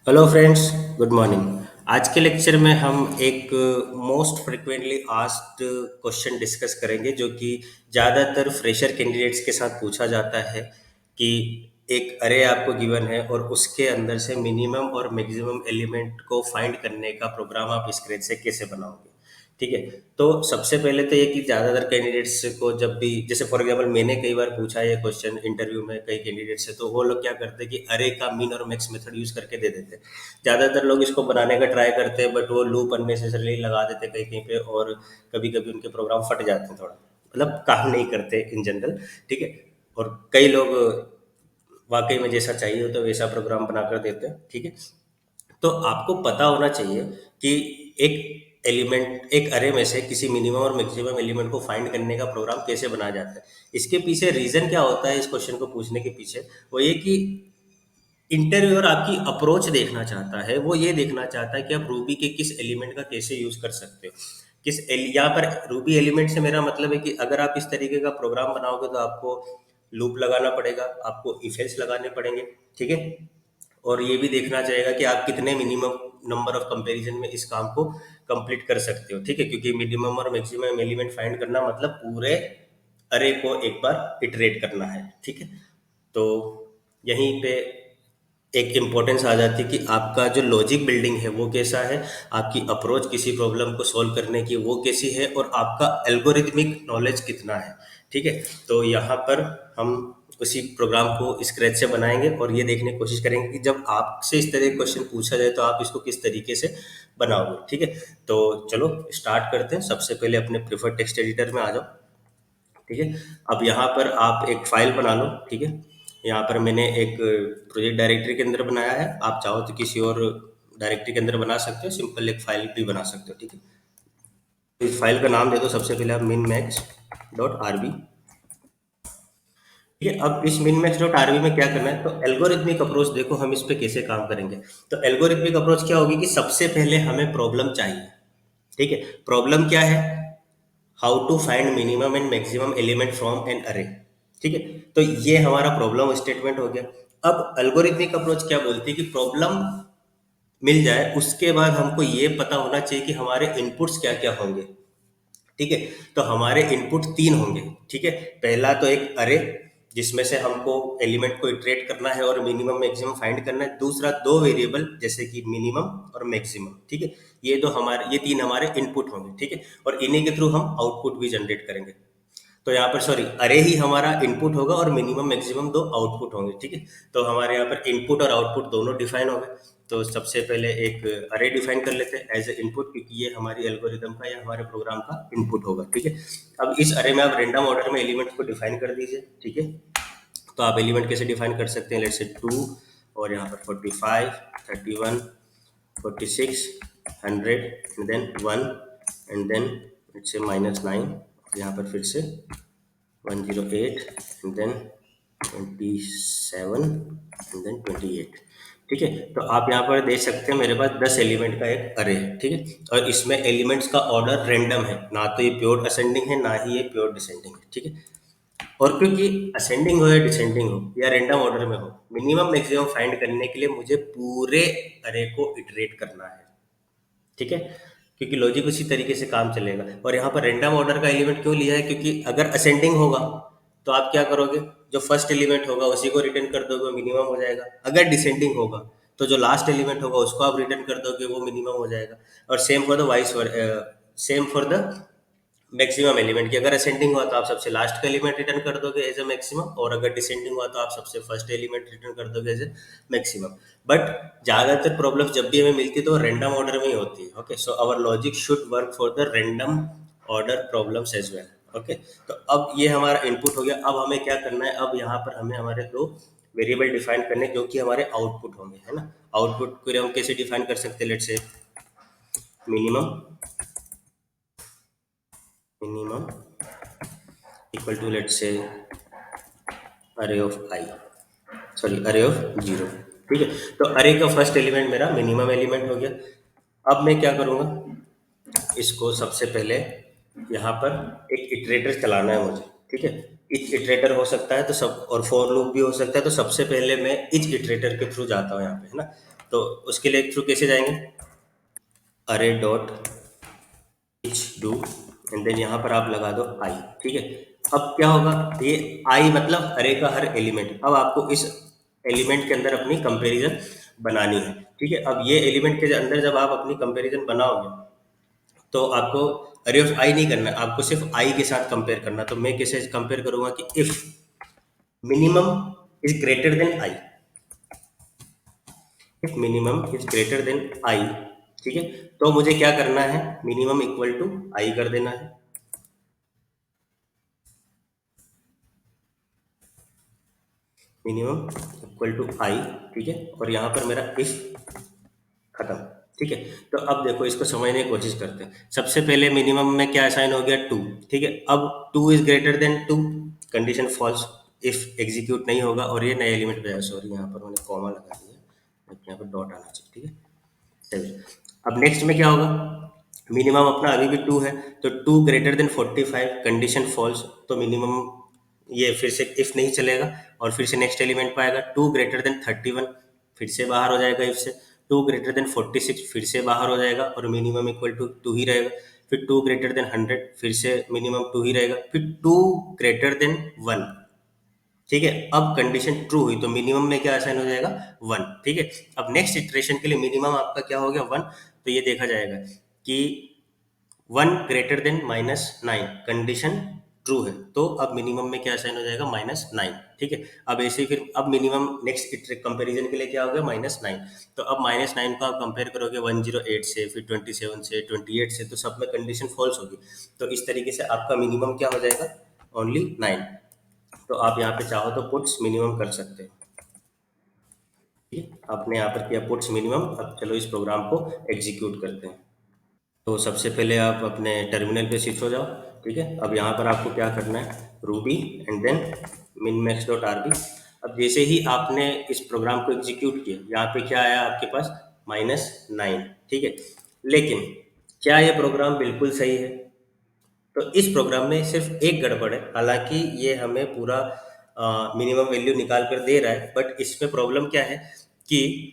Hello friends, good morning. आज के lecture में हम एक most frequently asked question discuss करेंगे जो कि ज़्यादातर फ्रेशर कैंडिडेट्स के साथ पूछा जाता है कि एक अरे आपको गिवन है और उसके अंदर से मिनिमम और मैक्सिमम एलिमेंट को फाइंड करने का प्रोग्राम आप स्क्रैच से कैसे बनाओगे। ठीक है। तो सबसे पहले तो ये कि ज़्यादातर कैंडिडेट्स को जब भी, जैसे फॉर एग्जांपल मैंने कई बार पूछा है ये क्वेश्चन इंटरव्यू में कई कैंडिडेट से, तो वो लोग क्या करते हैं कि अरे का मिन और मैक्स मेथड यूज करके दे देते हैं। ज़्यादातर लोग इसको बनाने का ट्राई करते हैं बट वो लूप अननेसेसरली लगा देते हैं कहीं कहीं पे, और कभी कभी उनके प्रोग्राम फट जाते हैं, थोड़ा मतलब काम नहीं करते इन जनरल। ठीक है। और कई लोग वाकई में जैसा चाहिए होता है वैसा प्रोग्राम बनाकर देते हैं। ठीक है। तो आपको पता होना चाहिए कि एक अरे में से किसी मिनिमम और मैक्सिमम एलिमेंट को फाइंड करने का प्रोग्राम कैसे बनाया जाता है। इसके पीछे रीजन क्या होता है इस क्वेश्चन को पूछने के पीछे, वो ये कि इंटरव्यूअर आपकी अप्रोच देखना चाहता है। वो ये देखना चाहता है कि आप रूबी के किस एलिमेंट का कैसे यूज कर सकते हो। यहाँ पर रूबी एलिमेंट से मेरा मतलब है कि अगर आप इस तरीके का प्रोग्राम बनाओगे तो आपको लूप लगाना पड़ेगा, आपको इफेल्स लगाने पड़ेंगे। ठीक है। और ये भी देखना चाहेगा कि आप कितने मिनिमम नंबर ऑफ कंपैरिजन में इस काम को कंप्लीट कर सकते हो। ठीक है। क्योंकि मिनिमम और मैक्सिमम एलिमेंट फाइंड करना मतलब पूरे अरे को एक बार इटरेट करना है। ठीक है। तो यहीं पे एक इम्पोर्टेंस आ जाती है कि आपका जो लॉजिक बिल्डिंग है वो कैसा है, आपकी अप्रोच किसी प्रॉब्लम को सॉल्व करने की वो कैसी है, और आपका एल्गोरिथमिक नॉलेज कितना है। ठीक है। तो यहाँ पर हम उसी प्रोग्राम को स्क्रैच से बनाएंगे और ये देखने की कोशिश करेंगे कि जब आपसे इस तरह क्वेश्चन पूछा जाए तो आप इसको किस तरीके से बनाओगे। ठीक है। तो चलो स्टार्ट करते हैं। सबसे पहले अपने प्रिफर्ड टेक्स्ट एडिटर में आ जाओ। ठीक है। अब यहाँ पर आप एक फाइल बना लो। ठीक है। यहाँ पर मैंने एक प्रोजेक्ट डायरेक्टरी के अंदर बनाया है, आप चाहो तो किसी और डायरेक्टरी के अंदर बना सकते हो, सिंपल एक फाइल भी बना सकते हो। ठीक है। इस फाइल का नाम दे दो सबसे पहले आप min max डॉट आरबी। ठीक है। अब इस min max डॉट आरबी में क्या करना है, तो एल्गोरिथमिक अप्रोच देखो हम इस पे कैसे काम करेंगे। तो एल्गोरिथमिक अप्रोच क्या होगी कि सबसे पहले हमें प्रॉब्लम चाहिए। ठीक है। प्रॉब्लम क्या है, how to find minimum and maximum element from an array. ठीक है। तो ये हमारा प्रॉब्लम स्टेटमेंट हो गया। अब एल्गोरिथमिक अप्रोच क्या बोलती है कि प्रॉब्लम मिल जाए उसके बाद हमको ये पता होना चाहिए कि हमारे इनपुट्स क्या क्या होंगे। ठीक है। तो हमारे इनपुट तीन होंगे। ठीक है। पहला तो एक अरे जिसमें से हमको एलिमेंट को इटरेट करना है और मिनिमम मैक्सिमम फाइंड करना है। दूसरा दो वेरिएबल जैसे कि मिनिमम और मैक्सिमम। ठीक है। ये तीन हमारे इनपुट होंगे। ठीक है। और इन्हीं के थ्रू हम आउटपुट भी जनरेट करेंगे। तो यहाँ पर सॉरी, अरे ही हमारा इनपुट होगा और मिनिमम मैक्सिमम दो आउटपुट होंगे। ठीक है। तो हमारे यहाँ पर इनपुट और आउटपुट दोनों डिफाइन हो गए। तो सबसे पहले एक अरे डिफाइन कर लेते हैं एज ए इनपुट, क्योंकि ये हमारी एल्गोरिदम का या हमारे प्रोग्राम का इनपुट होगा। ठीक है। अब इस अरे में आप रेंडम ऑर्डर में एलिमेंट्स को डिफाइन कर दीजिए। ठीक है। तो आप एलिमेंट कैसे डिफाइन कर सकते हैं, लेट्स से 2, और यहाँ पर 45, 31, 46, 100, and then 1, and then let's say -9, यहाँ पर फिर से 108, एंड देन 27, एंड देन 28। ठीक है। तो आप यहाँ पर देख सकते हैं मेरे पास 10 एलिमेंट का एक अरे है। ठीक है। और इसमें एलिमेंट्स का ऑर्डर रेंडम है, ना तो ये प्योर असेंडिंग है ना ही ये प्योर डिसेंडिंग है। ठीक है। और क्योंकि असेंडिंग हो या डिसेंडिंग हो या रैंडम ऑर्डर में हो, मिनिमम मैक्सिमम फाइंड करने के लिए मुझे पूरे अरे को इटरेट करना है। ठीक है। क्योंकि लॉजिक उसी तरीके से काम चलेगा। और यहाँ पर रैंडम ऑर्डर का एलिमेंट क्यों लिया है, क्योंकि अगर असेंडिंग होगा तो आप क्या करोगे, जो फर्स्ट एलिमेंट होगा उसी को रिटर्न कर दोगे, वो मिनिमम हो जाएगा। अगर डिसेंडिंग होगा तो जो लास्ट एलिमेंट होगा उसको आप रिटर्न कर दोगे, वो मिनिमम हो जाएगा। और same for the maximum element की, अगर असेंडिंग हुआ तो आप सबसे लास्ट का एलिमेंट रिटर्न कर दोगे एज अ मैक्सिमम, और अगर डिसेंडिंग हुआ तो आप सबसे फर्स्ट एलिमेंट रिटर्न कर दोगे एज ए मैक्सिमम। बट ज्यादातर प्रॉब्लम्स जब भी हमें मिलती है तो वो रैंडम ऑर्डर में ही होती है। Okay, so our logic should work for the random order problems as well. Okay. तो अब ये हमारा इनपुट हो गया। अब हमें क्या करना है, अब यहाँ पर हमें हमारे दो वेरिएबल डिफाइन करने जो कि हमारे आउटपुट होंगे, है ना। आउटपुट को हम कैसे डिफाइन कर सकते हैं, let's say minimum minimum equal to let's say array of i, sorry array of zero. ठीक है। तो अरे का फर्स्ट एलिमेंट मेरा मिनिमम एलिमेंट हो गया। अब मैं क्या करूँगा, इसको सबसे पहले यहाँ पर एक इटरेटर चलाना है मुझे। ठीक है। इच इटरेटर हो सकता है तो सब, और फॉर लूप भी हो सकता है। तो सबसे पहले मैं इच इटरेटर के थ्रू जाता हूँ यहाँ पे, है ना। तो उसके लिए थ्रू कैसे जाएंगे, array dot each do and then यहाँ पर आप लगा दो आई। ठीक है, अब क्या होगा, ये आई मतलब अरे का हर एलिमेंट। अब आपको इस एलिमेंट के अंदर अपनी कंपैरिजन बनानी है। ठीक है, अब ये एलिमेंट के अंदर जब आप अपनी कंपैरिजन बनाओगे तो आपको अरे ऑफ आई नहीं करना, आपको सिर्फ आई के साथ कंपेयर करना। तो मैं कैसे कंपेयर करूंगा कि if minimum is greater than i, if minimum is greater than i. ठीक है, तो मुझे क्या करना है, मिनिमम इक्वल टू आई कर देना है। मिनिमम इक्वल टू आई। ठीक है, और यहाँ पर मेरा इफ खत्म। ठीक है, तो अब देखो इसको समझने की कोशिश करते हैं। सबसे पहले मिनिमम में क्या असाइन हो गया, टू। ठीक है, अब two is greater than two, condition false, if execute नहीं होगा और ये नए एलिमेंट पे, सॉरी यहाँ पर मैंने कॉमा लगा दिया, यहाँ पर डॉट आना चाहिए। ठीक है, चलिए अब नेक्स्ट में क्या होगा, मिनिमम अपना अभी भी टू है, तो two greater than 45, condition false, तो मिनिमम ये फिर से इफ नहीं चलेगा और फिर से नेक्स्ट एलिमेंट पे आएगा। टू ग्रेटर देन 31, फिर से बाहर हो जाएगा इफ से। टू ग्रेटर देन 46, फिर से बाहर हो जाएगा और मिनिमम इक्वल टू टू ही रहेगा। फिर टू ग्रेटर देन 100, फिर से मिनिमम टू ही रहेगा। फिर टू ग्रेटर देन 1। ठीक है, अब कंडीशन ट्रू हुई तो मिनिमम में क्या असाइन हो जाएगा, 1। ठीक है, अब नेक्स्ट इटरेशन के लिए मिनिमम आपका क्या हो गया, 1। तो ये देखा जाएगा कि 1 ग्रेटर देन -9, कंडीशन ट्रू है, तो अब मिनिमम में क्या असाइन हो जाएगा, -9। ठीक है, अब ऐसे ही फिर अब मिनिमम नेक्स्ट कंपैरिजन के लिए क्या हो गया, -9। तो अब -9 को आप कंपेयर करोगे 108 से, फिर 27 से, 28 से, तो सब में कंडीशन फॉल्स होगी। तो इस तरीके से आपका मिनिमम क्या हो जाएगा, ओनली 9। तो आप यहाँ पे चाहो तो पुट्स मिनिमम कर सकते हो। ठीक है, आपने यहाँ पर किया पुट्स मिनिमम। अब चलो इस प्रोग्राम को एग्जीक्यूट करते हैं। तो सबसे पहले आप अपने टर्मिनल पे शिफ्ट हो जाओ। ठीक है, अब यहाँ पर आपको क्या करना है, Ruby and then minmax dot r b. अब जैसे ही आपने इस प्रोग्राम को एग्जीक्यूट किया, यहाँ पे क्या आया आपके पास, -9। ठीक है, लेकिन क्या ये प्रोग्राम बिल्कुल सही है, तो इस प्रोग्राम में सिर्फ एक गड़बड़ है। हालांकि ये हमें पूरा मिनिमम वैल्यू निकाल कर दे रहा है, बट इसमें प्रॉब्लम क्या है कि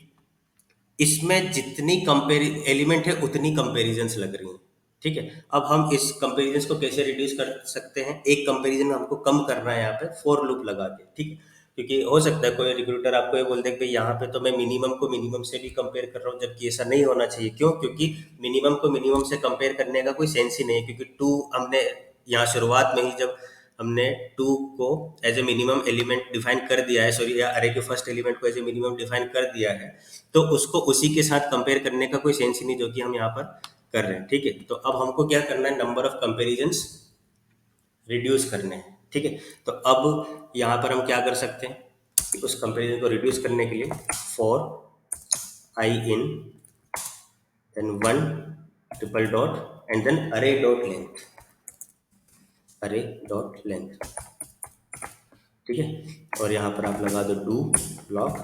इसमें जितनी कंपेरि एलिमेंट है उतनी कंपेरिजन्स लग रही हैं। ठीक है, अब हम इस कंपेरिजन्स को कैसे रिड्यूस कर सकते हैं, एक कंपेरिजन हमको कम करना है यहाँ पे फॉर लूप लगा के। ठीक है, क्योंकि हो सकता है कोई रिक्रूटर आपको ये बोल दे कि भाई यहाँ पे तो मैं मिनिमम को मिनिमम से भी कंपेयर कर रहा हूँ, जबकि ऐसा नहीं होना चाहिए। क्यों, क्योंकि मिनिमम को मिनिमम से कंपेयर करने का कोई सेंस ही नहीं है, क्योंकि टू हमने यहाँ शुरुआत में ही जब हमने टू को as a minimum element define कर दिया है, सॉरी या अरे के फर्स्ट एलिमेंट को एज ए मिनिमम डिफाइन कर दिया है, तो उसको उसी के साथ कंपेयर करने का कोई सेंस ही नहीं, जो कि हम यहाँ पर कर रहे हैं। ठीक है, तो अब हमको क्या करना है, नंबर ऑफ कंपेरिजन्स रिड्यूस करने हैं। ठीक है, तो अब यहाँ पर हम क्या कर सकते हैं कि उस कंपेरिजन को रिड्यूस करने के लिए for i in then 1 triple dot and then array dot length, array dot length. ठीक है, और यहाँ पर आप लगा दो डू ब्लॉक।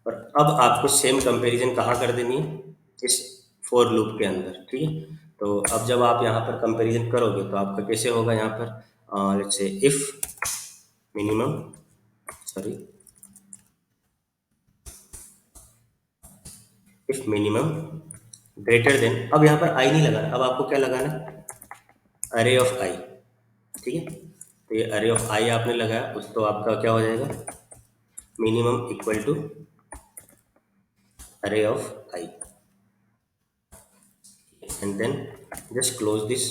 और अब आपको सेम कंपैरिजन कहाँ कर देनी है, इस फॉर लूप के अंदर। ठीक है, तो अब जब आप यहाँ पर कंपैरिजन करोगे तो आपका कैसे होगा, यहाँ पर let's say if minimum, sorry if minimum greater than, अब यहाँ पर आई नहीं लगाना, अब आपको क्या लगाना है, अरे ऑफ आई। ठीक है, तो ये अरे ऑफ आई आपने लगाया, उस तो आपका क्या हो जाएगा, minimum equal to array of I and then just close this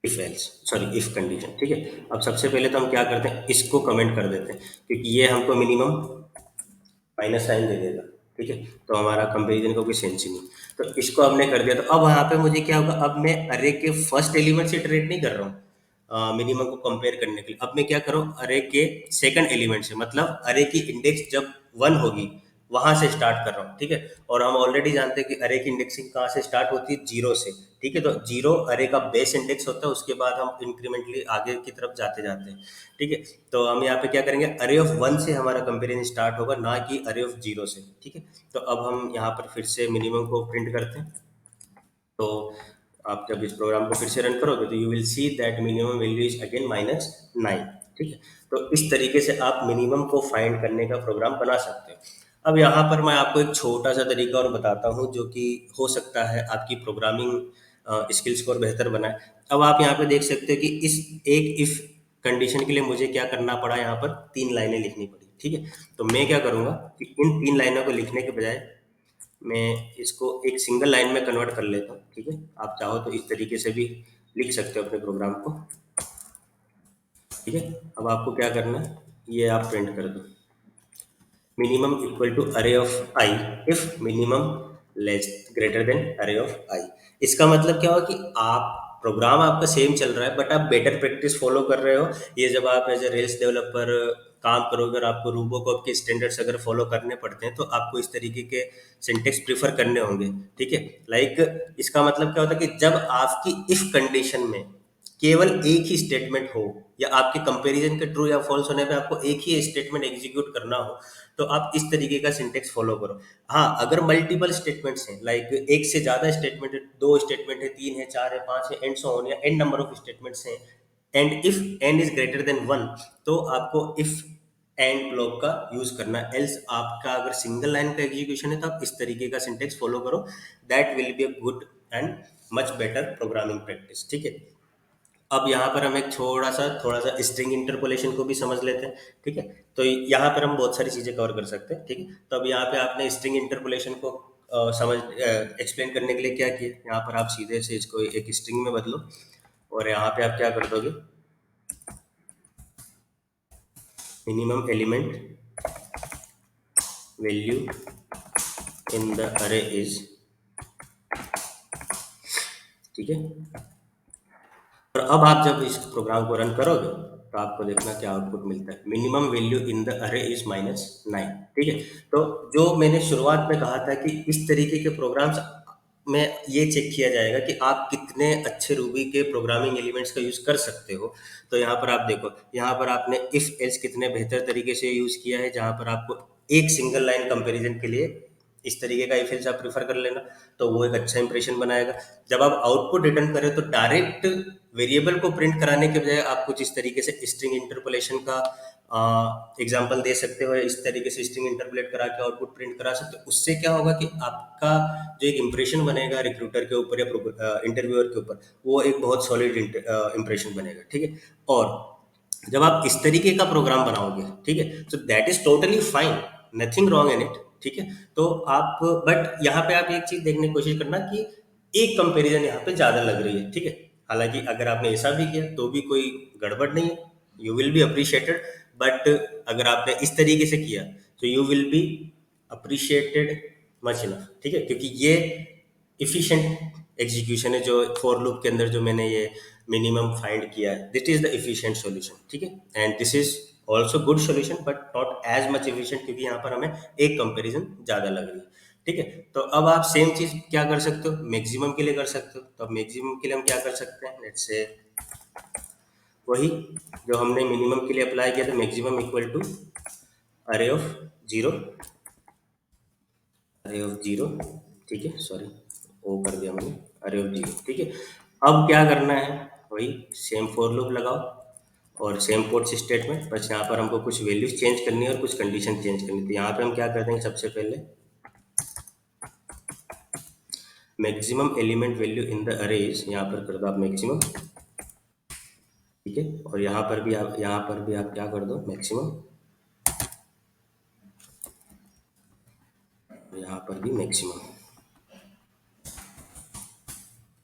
if else, sorry if condition. ठीक है, अब सबसे पहले तो हम क्या करते हैं, इसको कमेंट कर देते हैं, क्योंकि ये हमको मिनिमम माइनस साइन दे देगा। ठीक है, तो हमारा कंपैरिजन का कोई सेंस ही नहीं। तो इसको हमने कर दिया, तो अब यहाँ पे मुझे क्या होगा, अब मैं अरे के फर्स्ट एलिमेंट से इटरेट नहीं कर रहा हूँ मिनिमम को कंपेयर करने के लिए। अब मैं क्या करूँ, अरे के सेकंड एलिमेंट से, मतलब अरे की इंडेक्स जब 1 होगी वहां से स्टार्ट कर रहा हूँ। ठीक है, और हम ऑलरेडी जानते हैं कि अरे की इंडेक्सिंग कहाँ से स्टार्ट होती है, 0 से। ठीक है, तो 0 अरे का बेस इंडेक्स होता है, उसके बाद हम इंक्रीमेंटली आगे की तरफ जाते जाते हैं। ठीक है, तो हम यहाँ पे क्या करेंगे, अरे ऑफ 1 से हमारा कंपेरिजन स्टार्ट होगा, ना कि अरे ऑफ 0 से। ठीक है, तो अब हम यहाँ पर फिर से मिनिमम को प्रिंट करते हैं। तो आप जब इस प्रोग्राम को फिर से रन करोगे तो you will see that minimum value is again -9। ठीक है, तो इस तरीके से आप मिनिमम को फाइंड करने का प्रोग्राम बना सकते हो। अब यहाँ पर मैं आपको एक छोटा सा तरीका और बताता हूँ जो कि हो सकता है आपकी प्रोग्रामिंग स्किल्स को और बेहतर बनाए। अब आप यहाँ पे देख सकते हो कि इस एक इफ कंडीशन के लिए मुझे क्या करना पड़ा, यहाँ पर 3 लाइनें लिखनी पड़ी, ठीक है? तो मैं क्या करूँगा कि इन 3 लाइनों को लिखने के बजाय मैं इसको एक सिंगल लाइन में कन्वर्ट कर लेता हूँ, ठीक है? आप चाहो तो इस तरीके से भी लिख सकते हो अपने प्रोग्राम को, ठीक है? अब आपको क्या करना है, ये आप प्रिंट कर दो, मिनिमम इक्वल टू अरे of I if minimum less greater than अरे ऑफ आई। इसका मतलब क्या हुआ कि आप प्रोग्राम आपका सेम चल रहा है बट आप बेटर प्रैक्टिस फॉलो कर रहे हो। ये जब आप एज ए रेल्स डेवलपर काम करोगे और आपको रूबोकॉप के स्टैंडर्ड्स अगर फॉलो करने पड़ते हैं तो आपको इस तरीके के सिंटेक्स प्रीफर करने होंगे, ठीक है? लाइक इसका मतलब क्या होता है कि जब आपकी इफ कंडीशन में केवल एक ही स्टेटमेंट हो या आपके कंपैरिजन के ट्रू या फॉल्स होने पे आपको एक ही स्टेटमेंट एग्जीक्यूट करना हो, तो आप इस तरीके का सिंटेक्स फॉलो करो। हाँ, अगर मल्टीपल स्टेटमेंट्स हैं, लाइक एक से ज्यादा स्टेटमेंट है, दो स्टेटमेंट है, तीन है, चार है, पांच है, एंड सो ऑन, या एन नंबर ऑफ स्टेटमेंट्स हैं, and if n is greater than one, तो आपको इफ एंड ब्लॉक का यूज करना है। एल्स आपका अगर सिंगल लाइन का एग्जीक्यूशन है तो आप इस तरीके का सिंटेक्स फॉलो करो। That will be a good and much better programming practice, ठीक है? अब यहाँ पर हम एक थोड़ा सा स्ट्रिंग इंटरपोलेशन को भी समझ लेते हैं, ठीक है? तो यहाँ पर हम बहुत सारी चीजें कवर कर सकते हैं, ठीक है? तो अब यहाँ पे आपने स्ट्रिंग इंटरपोलेशन को समझ एक्सप्लेन करने के लिए क्या किया, यहाँ पर आप सीधे से इसको एक स्ट्रिंग में बदलो और यहाँ पे आप क्या कर दोगे, minimum element value in the array is, ठीक है? और अब आप जब इस प्रोग्राम को रन करोगे तो आपको देखना क्या आउटपुट मिलता है, minimum value in the array is -9, ठीक है? तो जो मैंने शुरुआत में कहा था कि इस तरीके के प्रोग्राम्स में ये चेक किया जाएगा कि आप कितने अच्छे रूबी के प्रोग्रामिंग एलिमेंट्स का यूज कर सकते हो। तो यहाँ पर आप देखो, यहाँ पर आपने इफ एल्स कितने बेहतर तरीके से यूज किया है, जहाँ पर आपको एक सिंगल लाइन कंपैरिजन के लिए इस तरीके का इफ एल्स आप प्रीफर कर लेना, तो वो एक अच्छा इंप्रेशन बनाएगा। जब आप आउटपुट रिटर्न करें तो डायरेक्ट वेरिएबल को प्रिंट कराने के बजाय आप कुछ इस तरीके से स्ट्रिंग इंटरपोलेशन का एग्जांपल दे सकते हो, इस तरीके से स्ट्रिंग इंटरपोलेट करा के आउटपुट प्रिंट करा सकते हो। उससे क्या होगा कि आपका जो एक इंप्रेशन बनेगा रिक्रूटर के ऊपर या इंटरव्यूअर के ऊपर, वो एक बहुत सॉलिड इंप्रेशन बनेगा, ठीक है? और जब आप इस तरीके का प्रोग्राम बनाओगे, ठीक है, तो that is totally fine, nothing wrong in it, ठीक है? तो आप बट यहाँ पे आप एक चीज देखने की कोशिश करना कि एक कंपैरिजन यहाँ पे ज्यादा लग रही है, ठीक है? हालांकि अगर आपने ऐसा भी किया तो भी कोई गड़बड़ नहीं है, you will be appreciated. But अगर आपने इस तरीके से किया तो you will be appreciated much enough, ठीक है? क्योंकि ये इफिशिएंट एग्जीक्यूशन है जो फॉर लूप के अंदर जो मैंने ये मिनिमम फाइंड किया है, this is the efficient solution, ठीक है? And this is also good solution but not as much efficient, क्योंकि यहाँ पर हमें एक कंपैरिजन ज्यादा लग रही है, ठीक है? तो अब आप सेम चीज क्या कर सकते हो, मैक्सिमम के लिए कर सकते हो। तो अब मैक्सिमम के लिए हम क्या कर सकते हैं, लेट्स से वही जो हमने मिनिमम के लिए अप्लाई किया था, मैक्सिमम इक्वल टू अरे ऑफ जीरो, अरे ऑफ जीरो, ठीक है? सॉरी, वो कर दिया मैंने, अरे ऑफ जीरो, ठीक है? अब क्या करना है, वही सेम फॉर लूप लगाओ और सेम पुट्स स्टेटमेंट, बस यहाँ पर हमको कुछ वैल्यूज चेंज करनी है और कुछ कंडीशन चेंज करनी है। तो यहाँ पे हम क्या कर देंगे, सबसे पहले maximum element value in the array is, यहाँ पर कर दो आप मैक्सिमम, ठीक है? और यहाँ पर भी आप क्या कर दो, मैक्सिमम, यहाँ पर भी मैक्सिमम,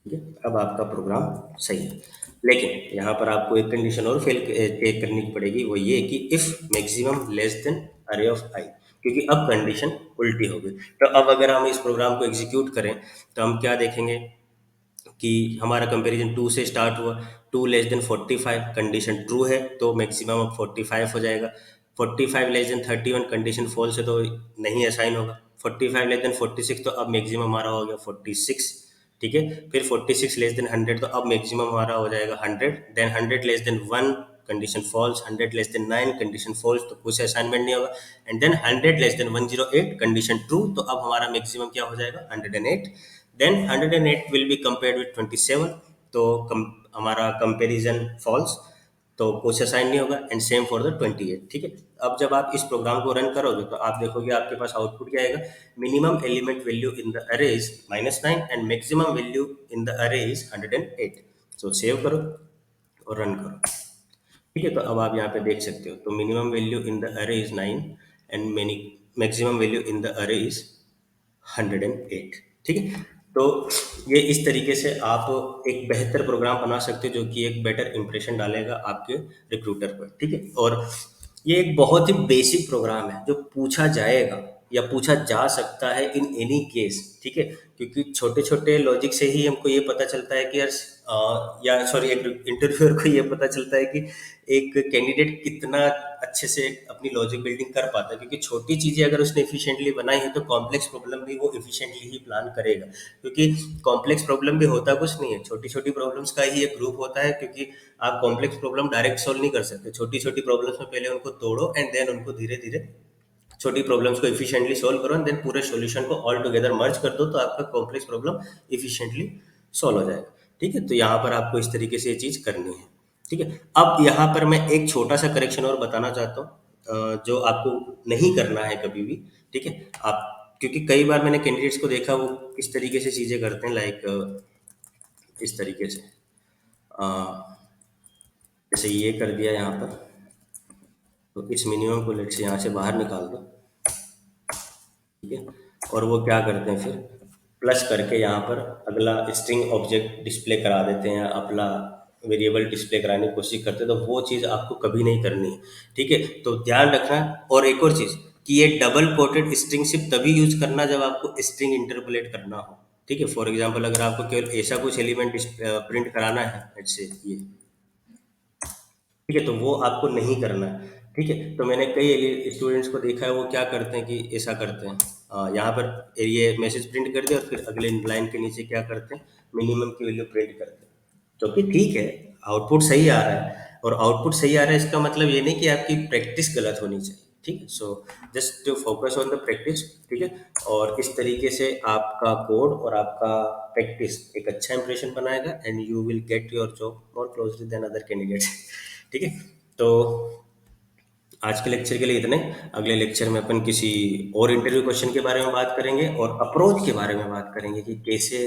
ठीक है? अब आपका प्रोग्राम सही है। लेकिन यहाँ पर आपको एक कंडीशन और फेल चेक करनी पड़ेगी, वो ये कि इफ मैक्सिमम लेस देन अरे ऑफ आई, क्योंकि अब कंडीशन उल्टी हो गई। तो अब अगर हम इस प्रोग्राम को एग्जीक्यूट करें तो हम क्या देखेंगे कि हमारा कंपैरिजन टू से स्टार्ट हुआ, two less than 45, condition true है तो मैक्सिमम अब 45 हो जाएगा। 45 लेस देन 31, कंडीशन फॉल्स है तो नहीं असाइन होगा। 45 लेस देन 46, तो अब मैक्सिमम हमारा हो गया 46, ठीक है? फिर 46 लेस देन 100, तो अब मैक्सिमम हमारा हो जाएगा 100। Then 100 less than 1, condition false. 100 less than 9, condition false, तो कुछ असाइनमेंट नहीं होगा। And then 100 less than 108, condition true, तो अब हमारा मैक्सिमम क्या हो जाएगा, 108। Then 108 will be compared with 27, तो हमारा कंपैरिजन फॉल्स। तो कुछ असाइन नहीं होगा, एंड सेम फॉर द 28, ठीक है। अब जब आप इस प्रोग्राम को रन करोगे तो आप देखोगे आपके पास आउटपुट क्या आएगा, minimum element value in the array is -9 and maximum value in the array is 108। So save करो और रन करो, ठीक है। तो अब आप यहाँ पे देख सकते हो, तो minimum value in the array is 9 and maximum value in the array is 108, ठीक है। तो ये इस तरीके से आप एक बेहतर प्रोग्राम बना सकते हो जो कि एक बेटर इंप्रेशन डालेगा आपके रिक्रूटर पर, ठीक है। और ये एक बहुत ही बेसिक प्रोग्राम है जो पूछा जाएगा या पूछा जा सकता है इन एनी केस, ठीक है। क्योंकि छोटे छोटे लॉजिक से ही हमको ये पता चलता है कि यार या सॉरी एक इंटरव्यूअर को ये पता चलता है कि एक कैंडिडेट कितना अच्छे से अपनी लॉजिक बिल्डिंग कर पाता है, क्योंकि छोटी चीजें अगर उसने एफिशिएंटली बनाई है तो कॉम्प्लेक्स प्रॉब्लम भी वो एफिशिएंटली ही प्लान करेगा। क्योंकि कॉम्प्लेक्स प्रॉब्लम भी होता कुछ नहीं है, छोटी छोटी प्रॉब्लम्स का ही एक ग्रुप होता है। क्योंकि आप कॉम्प्लेक्स प्रॉब्लम डायरेक्ट सॉल्व नहीं कर सकते, छोटी छोटी प्रॉब्लम्स में पहले उनको तोड़ो एंड देन उनको धीरे धीरे छोटी प्रॉब्लम्स को एफिशिएंटली सॉल्व करो एंड देन पूरे सॉल्यूशन को ऑल टुगेदर मर्ज कर दो, तो आपका कॉम्प्लेक्स प्रॉब्लम एफिशिएंटली सॉल्व हो जाएगा, ठीक है। तो यहाँ पर आपको इस तरीके से ये चीज करनी है, ठीक है। अब यहाँ पर मैं एक छोटा सा करेक्शन और बताना चाहता हूँ, जो आपको नहीं करना है कभी भी, ठीक है। आप क्योंकि कई बार मैंने कैंडिडेट्स को देखा वो किस तरीके से चीजें करते हैं, लाइक इस तरीके से, अ, जैसे ये कर दिया यहाँ पर, तो इस मिनिमम को लेट से यहाँ से बाहर निकाल दो, ठीक है। और वो क्या करते हैं फिर, प्लस करके यहाँ पर अगला स्ट्रिंग ऑब्जेक्ट डिस्प्ले करा देते हैं, अपना वेरिएबल डिस्प्ले कराने की कोशिश करते हैं, तो वो चीज़ आपको कभी नहीं करनी है, ठीक है। तो ध्यान रखना। और एक और चीज़ कि ये डबल कोटेड स्ट्रिंग सिर्फ तभी यूज करना जब आपको स्ट्रिंग इंटरपोलेट करना हो, ठीक है। फॉर एग्जाम्पल अगर आपको केवल ऐसा कुछ एलिमेंट प्रिंट कराना है, जैसे ये, ठीक है, तो वो आपको नहीं करना है, ठीक है। तो मैंने कई स्टूडेंट्स को देखा है वो क्या करते हैं कि ऐसा करते हैं, यहाँ पर ये मैसेज प्रिंट कर दिया और फिर अगले लाइन के नीचे क्या करते हैं, मिनिमम की वैल्यू प्रिंट करते हैं, जो कि ठीक है, आउटपुट सही आ रहा है। और आउटपुट सही आ रहा है इसका मतलब ये नहीं कि आपकी प्रैक्टिस गलत होनी चाहिए, ठीक है। So just focus on the practice, ठीक है। और इस तरीके से आपका कोड और आपका प्रैक्टिस एक अच्छा इंप्रेशन बनाएगा and you will get your job more closely than other candidates, ठीक है। तो आज के लेक्चर के लिए इतने। अगले लेक्चर में अपन किसी और इंटरव्यू क्वेश्चन के बारे में बात करेंगे और अप्रोच के बारे में बात करेंगे कि कैसे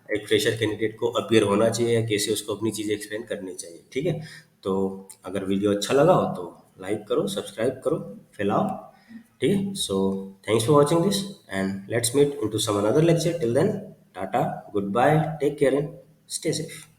एक फ्रेशर कैंडिडेट को अपियर होना चाहिए या कैसे उसको अपनी चीज़ें एक्सप्लेन करनी चाहिए, ठीक है। तो अगर वीडियो अच्छा लगा हो तो लाइक करो, सब्सक्राइब करो, फैलाओ, ठीक है। So thanks for watching this and let's meet into some another lecture. Till then, tata, good bye, take care and stay safe.